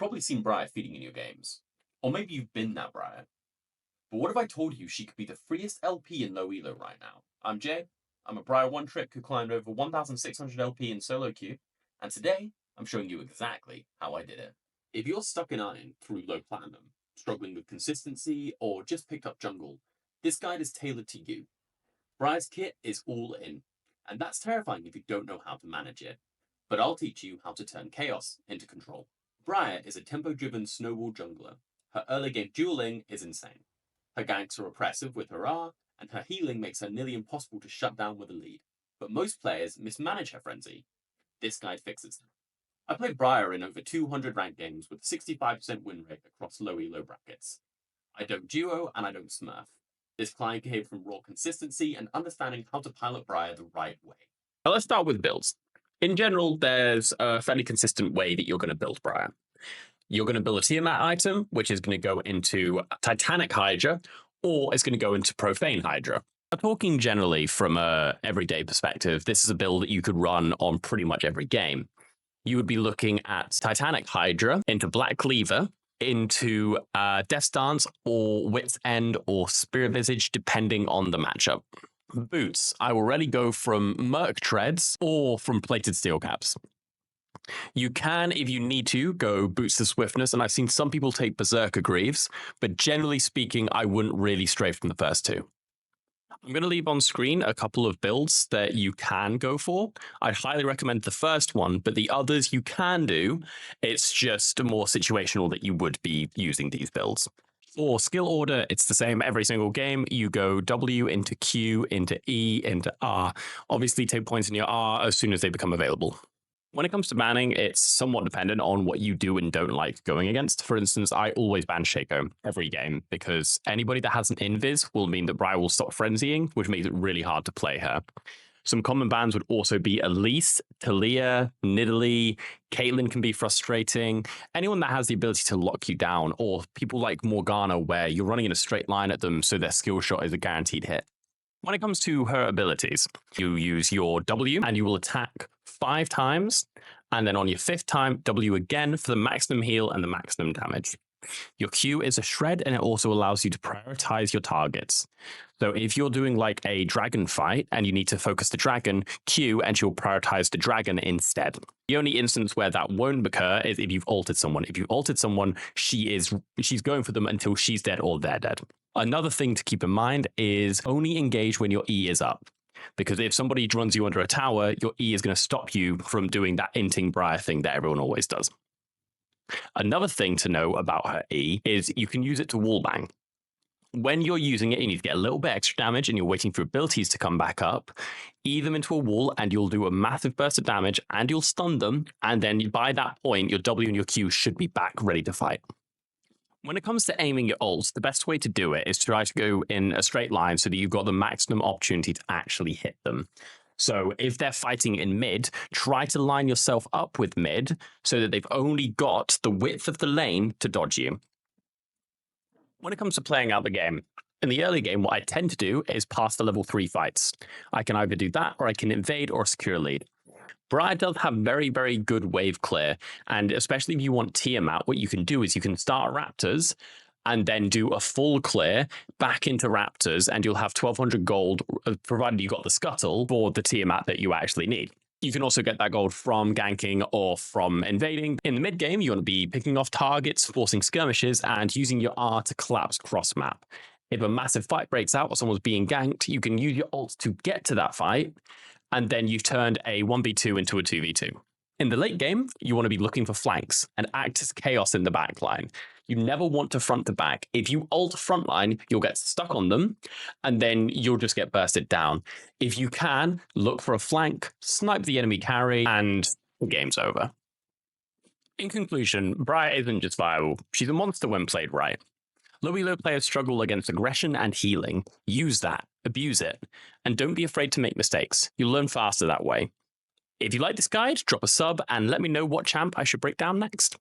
probably seen Briar feeding in your games. Or maybe you've been that Briar. But what if I told you she could be the freest LP in low elo right now? I'm Jay. I'm a Briar one-trick who climbed over 1,600 LP in solo queue, and today I'm showing you exactly how I did it. If you're stuck in iron through low platinum, struggling with consistency, or just picked up jungle, this guide is tailored to you. Briar's kit is all in, and that's terrifying if you don't know how to manage it. But I'll teach you how to turn chaos into control. Briar is a tempo-driven snowball jungler. Her early game dueling is insane. Her ganks are oppressive with her R, and her healing makes her nearly impossible to shut down with a lead. But most players mismanage her frenzy. This guide fixes that. I played Briar in over 200 ranked games with 65% win rate across low elo brackets. I don't duo and I don't smurf. This client came from raw consistency and understanding how to pilot Briar the right way. Now let's start with builds. In general, there's a fairly consistent way that you're going to build Briar. You're going to build a Tiamat item, which is going to go into Titanic Hydra, or it's going to go into Profane Hydra. Talking generally from a everyday perspective, this is a build that you could run on pretty much every game. You would be looking at Titanic Hydra into Black Cleaver, into Death's Dance or Wit's End or Spirit Visage, depending on the matchup. Boots, I will really go from Merc Treads or from Plated Steel Caps. You can, if you need to, go Boots to Swiftness, and I've seen some people take Berserker Greaves, but generally speaking, I wouldn't really stray from the first two. I'm going to leave on screen a couple of builds that you can go for. I highly recommend the first one, but the others you can do. It's just more situational that you would be using these builds. For skill order, it's the same every single game. You go W into Q, into E, into R. Obviously, take points in your R as soon as they become available. When it comes to banning, it's somewhat dependent on what you do and don't like going against. For instance, I always ban Shaco every game because anybody that has an invis will mean that Briar will stop frenzying, which makes it really hard to play her. Some common bans would also be Elise, Talia, Nidalee, Caitlyn can be frustrating. Anyone that has the ability to lock you down, or people like Morgana where you're running in a straight line at them so their skill shot is a guaranteed hit. When it comes to her abilities, you use your W and you will attack 5 times, and then on your 5th time, W again for the maximum heal and the maximum damage. Your Q is a shred, and it also allows you to prioritize your targets. So if you're doing like a dragon fight and you need to focus the dragon, Q and she'll prioritize the dragon instead. The only instance where that won't occur is if you've ulted someone. If you've ulted someone, she's going for them until she's dead or they're dead. Another thing to keep in mind is only engage when your E is up. Because if somebody runs you under a tower, your E is going to stop you from doing that inting Briar thing that everyone always does. Another thing to know about her E is you can use it to wallbang. When you're using it, you need to get a little bit extra damage and you're waiting for abilities to come back up, E them into a wall and you'll do a massive burst of damage and you'll stun them. And then by that point, your W and your Q should be back ready to fight. When it comes to aiming your ults, the best way to do it is to try to go in a straight line so that you've got the maximum opportunity to actually hit them. So if they're fighting in mid, try to line yourself up with mid so that they've only got the width of the lane to dodge you. When it comes to playing out the game, in the early game, what I tend to do is pass the level 3 fights. I can either do that or I can invade or secure lead. Briar does have very, very good wave clear, and especially if you want Tiamat, what you can do is you can start Raptors and then do a full clear back into Raptors, and you'll have 1,200 gold, provided you got the scuttle for the Tiamat that you actually need. You can also get that gold from ganking or from invading. In the mid game, you want to be picking off targets, forcing skirmishes, and using your R to collapse cross map. If a massive fight breaks out or someone's being ganked, you can use your ult to get to that fight, and then you've turned a 1v2 into a 2v2. In the late game, you want to be looking for flanks and act as chaos in the back line. You never want to front to back. If you ult frontline, you'll get stuck on them, and then you'll just get bursted down. If you can, look for a flank, snipe the enemy carry, and the game's over. In conclusion, Briar isn't just viable. She's a monster when played right. Low elo players struggle against aggression and healing. Use that, abuse it, and don't be afraid to make mistakes. You'll learn faster that way. If you like this guide, drop a sub and let me know what champ I should break down next.